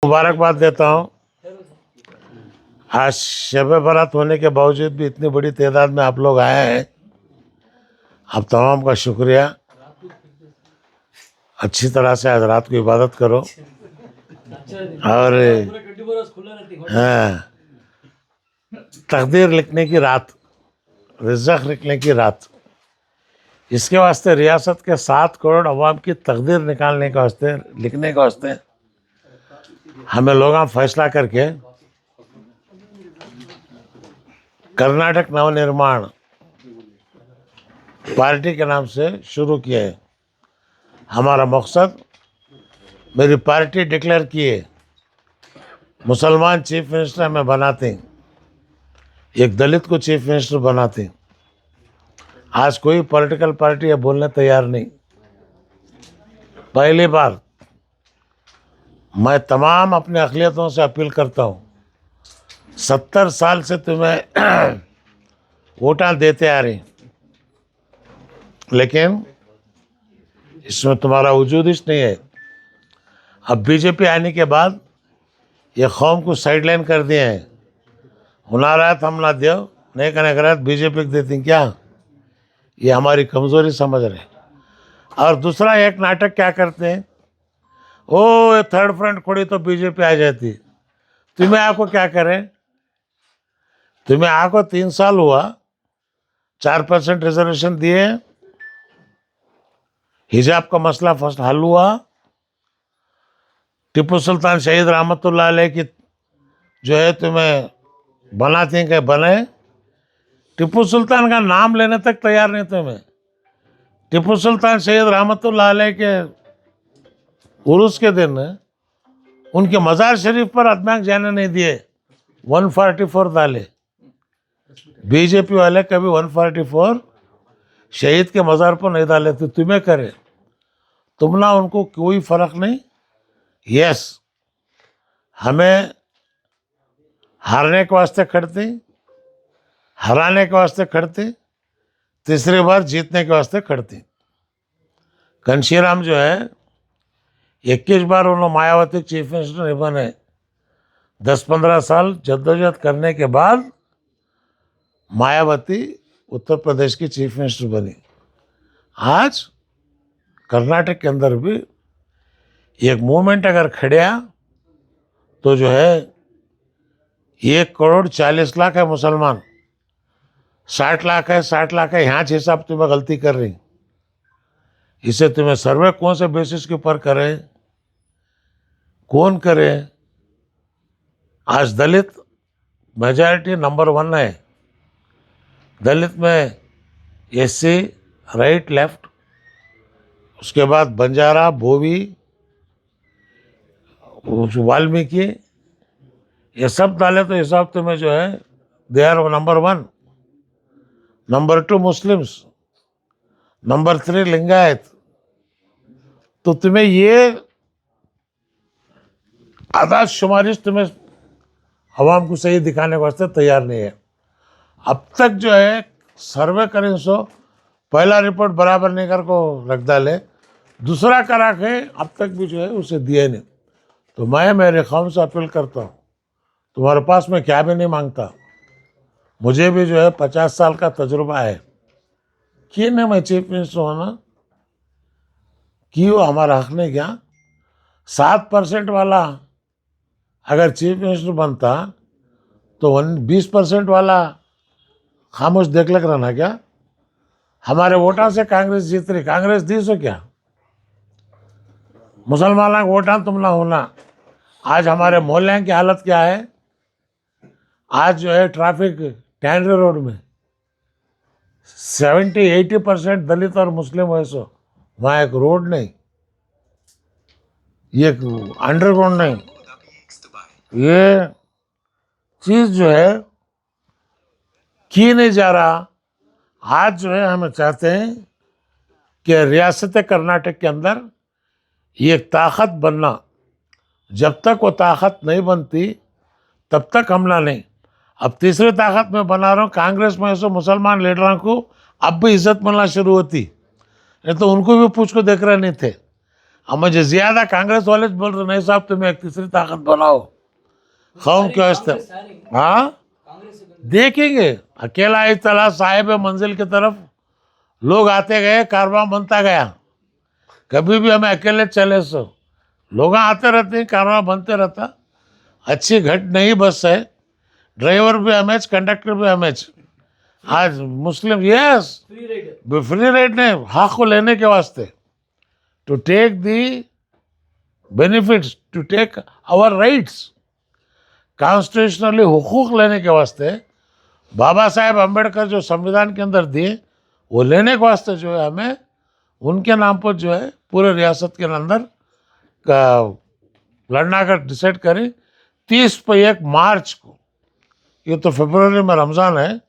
मुबारकबाद देता हूँ। आज शब बारात होने के बावजूद भी इतनी बड़ी तादाद में आप लोग आए हैं, आप तमाम का शुक्रिया। अच्छी तरह से आज रात को इबादत करो और हाँ, तकदीर लिखने की रात, रिज़्क़ लिखने की रात, इसके वास्ते रियासत के 7 करोड़ अवाम की तकदीर निकालने के वास्ते, लिखने के वास्ते हमें लोग फैसला करके कर्नाटक नवनिर्माण पार्टी के नाम से शुरू किए है। हमारा मकसद, मेरी पार्टी डिक्लेयर किए मुसलमान चीफ मिनिस्टर हमें बनाते, एक दलित को चीफ मिनिस्टर बनाते। आज कोई पॉलिटिकल पार्टी है बोलने तैयार नहीं। पहली बार मैं तमाम अपने अक़लियतों से अपील करता हूँ, 70 साल से तुम्हें वोटा देते आ रही, लेकिन इसमें तुम्हारा वजूद ही नहीं है। अब बीजेपी आने के बाद ये कौम को साइडलाइन कर दिए हैं। हुनारात हम ना दो, नहीं करने कर बीजेपी को देती क्या? ये हमारी कमज़ोरी समझ रहे। और दूसरा एक नाटक क्या करते हैं, ओ थर्ड फ्रंट खोड़ी तो बीजेपी आ जाती। तुम्हें आपको क्या करें? तुम्हें आपको 3 साल हुआ, 4% रिजर्वेशन दिए, हिजाब का मसला फर्स्ट हल हुआ, टिप्पू सुल्तान शहीद रहमतुल्लाह अलैह की जो है तुम्हें बनाते हैं कि बने, टिप्पू सुल्तान का नाम लेने तक तैयार नहीं तुम्हें। टिप्पू सुल्तान शहीद रहमतुल्लाह अलैह के उर्स के दिन उनके मज़ार शरीफ पर आदमी जाने नहीं दिए, 144 डाले। बीजेपी वाले कभी 144 शहीद के मज़ार पर नहीं डाले, तो तुम्हें करे तुम ना, उनको कोई फ़र्क नहीं। यस, हमें हारने के वास्ते खड़ते, हराने के वास्ते खड़ते, तीसरी बार जीतने के वास्ते खड़ते। घनश्याम जो है 21 बार उन्होंने मायावती चीफ मिनिस्टर नहीं बने। 10-15 साल जद्दोजहद करने के बाद मायावती उत्तर प्रदेश की चीफ मिनिस्टर बनी। आज कर्नाटक के अंदर भी एक मूवमेंट अगर खड़िया तो जो है 1 करोड़ 40 लाख है मुसलमान, 60 लाख है, 60 लाख है। यहाँ हिसाब तुम्हें गलती कर रही। इसे तुम्हें सर्वे कौन से बेसिस के ऊपर करे, कौन करे? आज दलित मेजॉरिटी नंबर 1 है। दलित में एससी, राइट, लेफ्ट, उसके बाद बंजारा, बोवी, वाल्मीकि, ये सब डाले तो हिसाब तुम्हें जो है they are number 1। Number 2 Muslims, number 3 Lingayat. तो तुम्हें ये आदाद शुमारिश तुम्हें अवाम को सही दिखाने के वास्ते तैयार नहीं है। अब तक जो है सर्वे करें सो पहला रिपोर्ट बराबर नहीं कर को रख डाले, दूसरा करा के अब तक भी जो है उसे दिए नहीं। तो मैं मेरे कौम से अपील करता हूँ, तुम्हारे पास मैं क्या भी नहीं मांगता, मुझे भी जो है 50 साल का तजुर्बा है। क्यों नहीं मैं चीफ मिनिस्टर होना, क्यों हमारा हक नहीं क्या? 7% वाला अगर चीफ मिनिस्टर बनता तो 20% वाला खामोश देख लग रहना क्या? हमारे वोटा से कांग्रेस जीत रही, कांग्रेस दी सो क्या? मुसलमान का वोटा तुम ना होना। आज हमारे मोहल्ले की हालत क्या है? आज जो है ट्रैफिक टैंडरे रोड में 70-80% दलित और मुस्लिम है। सो वहाँ एक रोड नहीं, ये अंडरग्राउंड नहीं, ये चीज़ जो है की नहीं जा रहा। आज जो है हम चाहते हैं कि रियासत कर्नाटक के अंदर ये एक ताकत बनना, जब तक वो ताकत नहीं बनती तब तक हमला नहीं। अब तीसरी ताकत में बना रहा हूँ, कांग्रेस में ऐसे मुसलमान लीडरों को अब भी इज्जत मिलना शुरू होती, नहीं तो उनको भी पूछ को देख रहे नहीं थे। अब मुझे ज़्यादा कांग्रेस वाले बोल रहे नहीं साहब तुम्हें एक तीसरी ताकत बनाओ कौम के वास्ते। हाँ देखेंगे, अकेला इस तरह साहिब मंजिल की तरफ लोग आते गए, कारवां बनता गया। कभी भी हमें अकेले चले सो लोग आते रहते हैं, कारवां बनते रहता। अच्छी घट नहीं बस है, ड्राइवर भी हमें, कंडक्टर भी हमें। आज मुस्लिम यस फ्री राइड ने हक को लेने के वास्ते, to take the benefits, to take our rights, constitutionally हुकूक लेने के वास्ते बाबा साहेब अम्बेडकर जो संविधान के अंदर दिए वो लेने के वास्ते जो है हमें उनके नाम पर जो है पूरे रियासत के अंदर का लड़ना का डिसाइड करें। 30 मार्च को, ये तो फरवरी में रमज़ान है,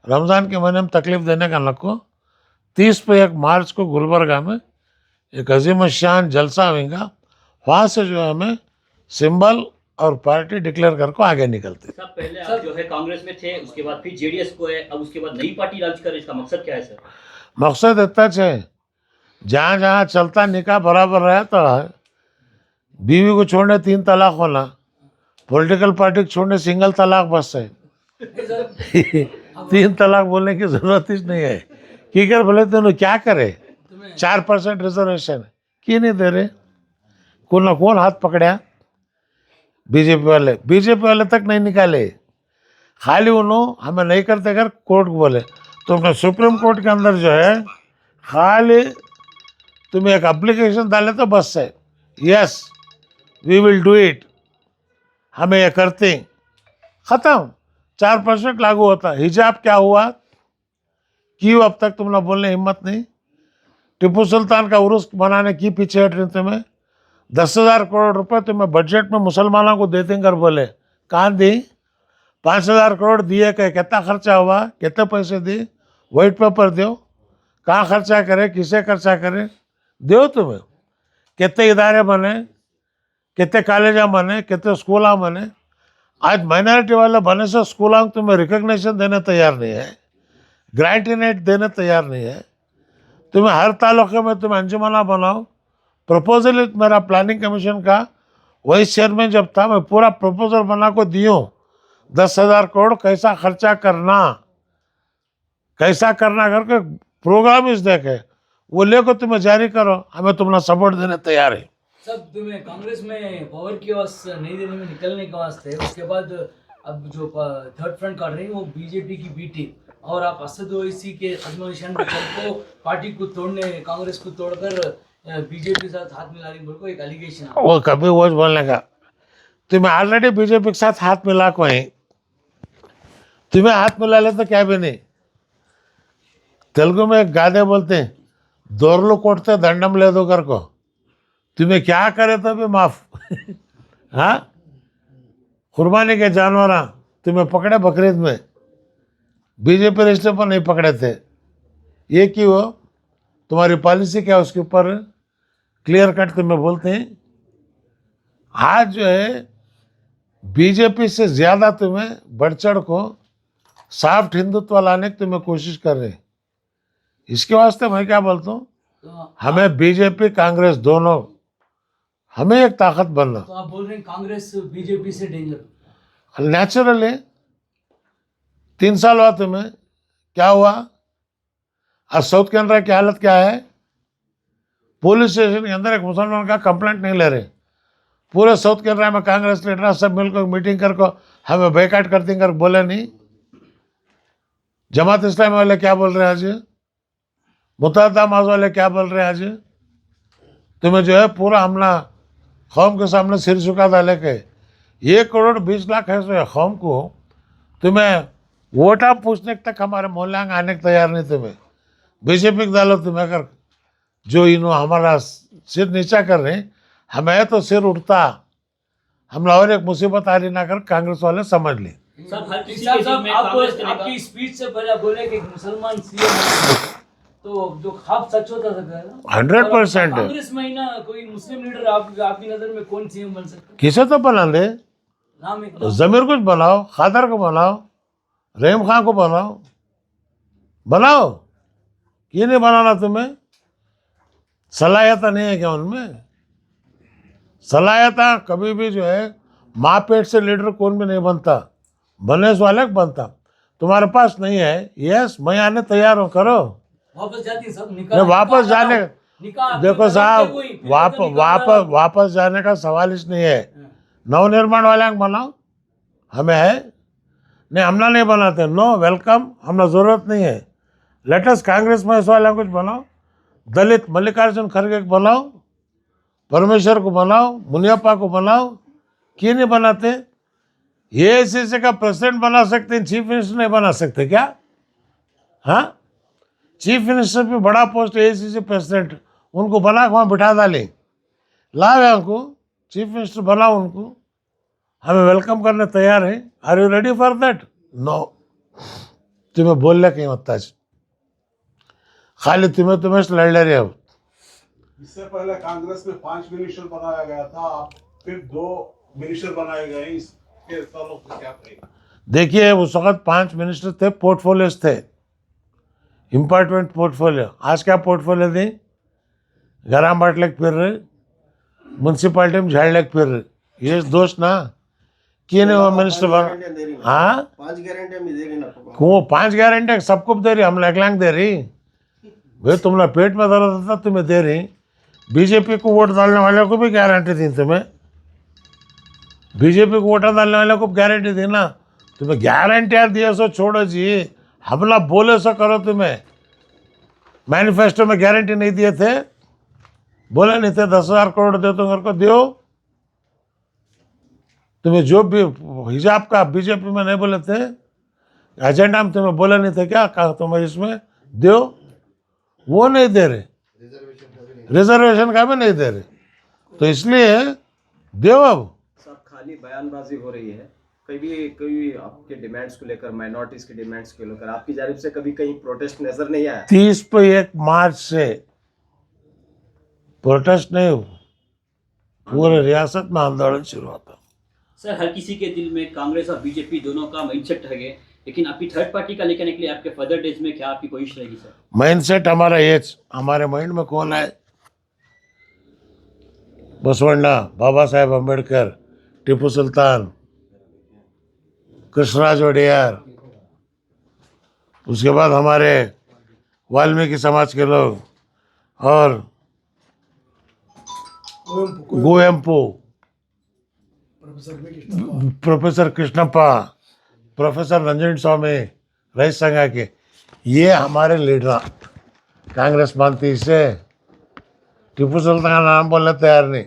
रमज़ान के महीने में तकलीफ देने का नको। 30 मार्च को गुलबर्गा में एक अजीम शान जलसा होगा, वहाँ से जो है हमें सिंबल और पार्टी डिक्लेयर करके आगे निकलते। सर पहले आप जो है कांग्रेस में थे, उसके बाद फिर जेडीएस को है, अब उसके बाद नई पार्टी लॉन्च कर, इसका मकसद क्या है सर? मकसद इतना है जहाँ जहाँ चलता निकाह बराबर रहा तो है। बीवी को छोड़ने 3 तलाक होना, पॉलिटिकल पार्टी को छोड़ने सिंगल तलाक बस है। 3 तलाक बोलने की जरूरत ही नहीं है। की कर बोले तो क्या करे, 4% रिजर्वेशन क्यों नहीं दे रहे? कौन ना कौन हाथ पकड़ा? बीजेपी वाले तक नहीं निकाले, खाली उन्होंने हमें नहीं करते कर कोर्ट को बोले। तो अपने सुप्रीम कोर्ट के अंदर जो है खाली तुम्हें एक एप्लीकेशन डाले तो बस है, yes we will do it, हमें ये करते हैं, ख़त्म। 4% लागू होता। हिजाब क्या हुआ, क्यों अब तक तुमने बोलने हिम्मत नहीं? टिप्पू सुल्तान का उर्स बनाने की पीछे हट रहे तुम्हें। 10,000 करोड़ रुपए तुम्हें बजट में मुसलमानों को दे देंगे बोले, कहाँ दी? 5,000 करोड़ दिए, कहे कितना खर्चा हुआ, कितने पैसे दिए, वाइट पेपर दो, कहाँ खर्चा करे, किसे खर्चा करे, दो तुम्हें। कितने इदारे बने, कितने कॉलेजा बने, कितने स्कूल बने। आज माइनॉरिटी वाले बने से स्कूलों को तुम्हें रिकग्निशन देने तैयार नहीं है, ग्रांटीनेट देने तैयार नहीं है। तुम्हें हर तालुके में तुम्हें अंजुमना बनाओ। प्रपोजल मेरा प्लानिंग कमीशन का वाइस चेयरमैन जब था, मैं पूरा प्रपोजल बना को दियो 10,000 करोड़ कैसा खर्चा करना, कैसा करना करके प्रोग्राम इस देखे वो लेकर तुम्हें जारी करो, हमें तुम्हारा सपोर्ट देने तैयार है। सब तुम्हें कांग्रेस में पावर की आवाज नहीं देने में निकलने के वास्ते, उसके बाद अब जो थर्ड फ्रंट काट रही है वो बीजेपी की बी टीम, और आप असद ओवैसी के आजमाइशन को पार्टी को तोड़ने, कांग्रेस को तोड़कर बीजेपी के साथ हाथ मिला रही, बोल को एक एलिगेशन है। वो कभी वो बोलने का, तुम्हें ऑलरेडी बीजेपी के साथ हाथ मिला को है, तुम्हें हाथ मिला ले तो क्या भी नहीं। तेलुगु में एक गादे बोलते हैं, दोरलू कोटते दंडम ले दो कर को, तुम्हें क्या करे तो भी माफ। हाँ, कुर्बानी के जानवर तुम्हें पकड़े बकरीद में, बीजेपी रजिस्टर पर नहीं पकड़े थे, ये क्यों? तुम्हारी पॉलिसी क्या उसके ऊपर क्लियर कट तुम्हें बोलते हैं। आज जो है बीजेपी से ज़्यादा तुम्हें बढ़ चढ़ को सॉफ्ट हिंदुत्व लाने की तुम्हें कोशिश कर रहे हैं। इसके वास्ते मैं क्या बोलता हूँ, हमें बीजेपी कांग्रेस दोनों, हमें एक ताकत बनना। तो आप बोल रहे हैं कांग्रेस बीजेपी से डेंजर? नेचुरल है। 3 साल हुआ तुम्हें, क्या हुआ? आज साउथ कैनरा की हालत क्या है? पुलिस स्टेशन के अंदर एक मुसलमान का कंप्लेंट नहीं ले रहे। पूरे साउथ कैनरा में कांग्रेस लीडर सब मिलकर मीटिंग करके हमें बैकाट कर देंगे बोले नहीं। जमात इस्लामी वाले क्या बोल रहे हैं आज, मुतहदा माज वाले क्या बोल रहे हैं आज? तुम्हें जो है पूरा हमला कौम के सामने सिर झुका डाले के 1 करोड़ 20 लाख है कौम को, तुम्हें वोटा पूछने तक हमारे मोहल्ला आने को तैयार नहीं। तुम्हें बीजेपी को डालो, तुम्हें अगर जो इन्हों हमारा सिर नीचा कर रहे हैं, हमें तो सिर उठता, हम और एक मुसीबत आ रही ना कर कांग्रेस वाले समझ ली। आपकी स्पीच से पहले बोले कि मुसलमान सीएम, तो जो ख्वाब सच होता है 100% है। कांग्रेस में ही ना कोई मुस्लिम लीडर आपकी नजर में कौन सीएम बन सकता है? किसे तो बना दे, नाम एक जमीर कुछ बनाओ, खादर को बनाओ, रहीम खान को बनाओ, बनाओ, ये नहीं बनाना? तुम्हें सलाहियत नहीं है क्या उनमें? सलाहता कभी भी जो है माँ पेट से लीडर कौन भी नहीं बनता, बनने वाले बनता। तुम्हारे पास नहीं है, यस मैं आने तैयार हूँ, करो। वापस जाती है सब नहीं, वापस जाने, देखो साहब, वापस वापस जाने का सवाल ही नहीं है। नवनिर्माण वाले बनाओ, हमें है नहीं, हमने नहीं बनाते, नो वेलकम, हमने ज़रूरत नहीं है। लेटेस्ट कांग्रेस में इस वाले कुछ बनाओ, दलित मल्लिकार्जुन खड़गे को बनाओ, परमेश्वर को बनाओ, मुनियप्पा को बनाओ, क्यों नहीं बनाते? एआईसीसी का प्रेसिडेंट बना सकते हैं, चीफ मिनिस्टर नहीं बना सकते क्या? हाँ, चीफ मिनिस्टर भी बड़ा पोस्ट एआईसीसी प्रेसिडेंट, उनको बना के वहाँ बिठा डाले, लावे उनको चीफ मिनिस्टर बनाओ उनको, हमें वेलकम करने तैयार है। Are you ready for that? No, तुम्हें बोलने की मत आज, खाली तुम्हें से लड़ ले रहे हो। इससे पहले कांग्रेस में 5 मिनिस्टर बनाया गया था, अब फिर 2 मिनिस्टर बनाए गए, इसके ताल्लुक से क्या कहेंगे? देखिए, उस वक्त 5 मिनिस्टर थे, पोर्टफोलियोज थे, इम्पोर्टेंट पोर्टफोलियो। आज क्या पोर्टफोलियो दी? गराम बाटले फिर रहे, म्यूनसिपालिटी में झाड़ लेके फिर रहे, ये दोष ना कि नहीं वो मिनिस्टर बना। हाँ, 5 गारंटी में दे रही ना आपको। क्यों 5 गारंटी सबको दे रही, हम लैंग दे रही भाई? तुमने पेट में दर्द होता तुम्हें दे रही, बीजेपी को वोट डालने वाले को भी गारंटी दी तुम्हें, बीजेपी को वोट डालने वाले को गारंटी दी ना, तुम्हें गारंटियाँ दिए सो छोड़ो जी, हमला बोले सो करो। तुम्हें मैनिफेस्टो में गारंटी नहीं दिए थे, बोले नहीं थे 10,000 करोड़ दे तो मेरे को दो। तुम्हें जो भी हिजाब का बीजेपी में नहीं बोले थे, एजेंडा में तुम्हें बोले नहीं थे क्या, कहा तुम्हें इसमें दो, वो नहीं दे रहे, रिजर्वेशन का भी नहीं दे रहे, तो इसलिए दो। अब सब खाली बयानबाजी हो रही है, कभी आपके डिमांड्स को लेकर, माइनॉरिटीज की डिमांड्स को लेकर आपकी जानिब से कभी कहीं प्रोटेस्ट नजर नहीं आया? 30 मार्च से प्रोटेस्ट नहीं हो, पूरे रियासत में आंदोलन शुरू होता। सर, हर किसी के दिल में कांग्रेस और बीजेपी दोनों का माइंडसेट है, लेकिन आपकी थर्ड पार्टी का लेकर के लिए आपके फर्दर डेज में क्या आपकी कोशिश रहेगी सर? माइंडसेट हमारा ये, हमारे माइंड में कौन है? बसवण्णा, बाबा साहेब अम्बेडकर, टीपू सुल्तान, कृष्णराज वडियार, उसके बाद हमारे वाल्मीकि समाज के लोग, और गोयम्पू, प्रोफेसर कृष्णप्पा, प्रोफेसर रंजन स्वामी, रईस संघा के, ये हमारे लीडर कांग्रेस मानती। इसे टीपू सुल्तान का नाम बोलने तैयार नहीं,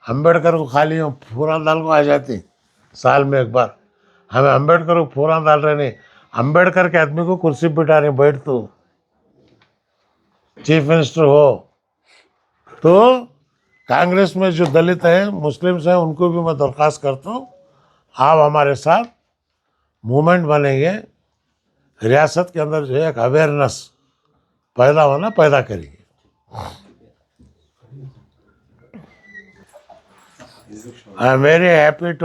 अम्बेडकर को खाली फूरान दाल को आ जाती साल में एक बार, हमें अम्बेडकर को फूरान डाल रहे नहीं, अम्बेडकर के आदमी को कुर्सी पर बिठा रहे, बैठ तो चीफ मिनिस्टर हो। तो कांग्रेस में जो दलित हैं, मुस्लिम्स हैं, उनको भी मैं दरख्वास्त करता हूँ, आप हमारे साथ मूवमेंट बनेंगे, रियासत के अंदर जो है एक अवेयरनेस पैदा करेंगे। I am very happy to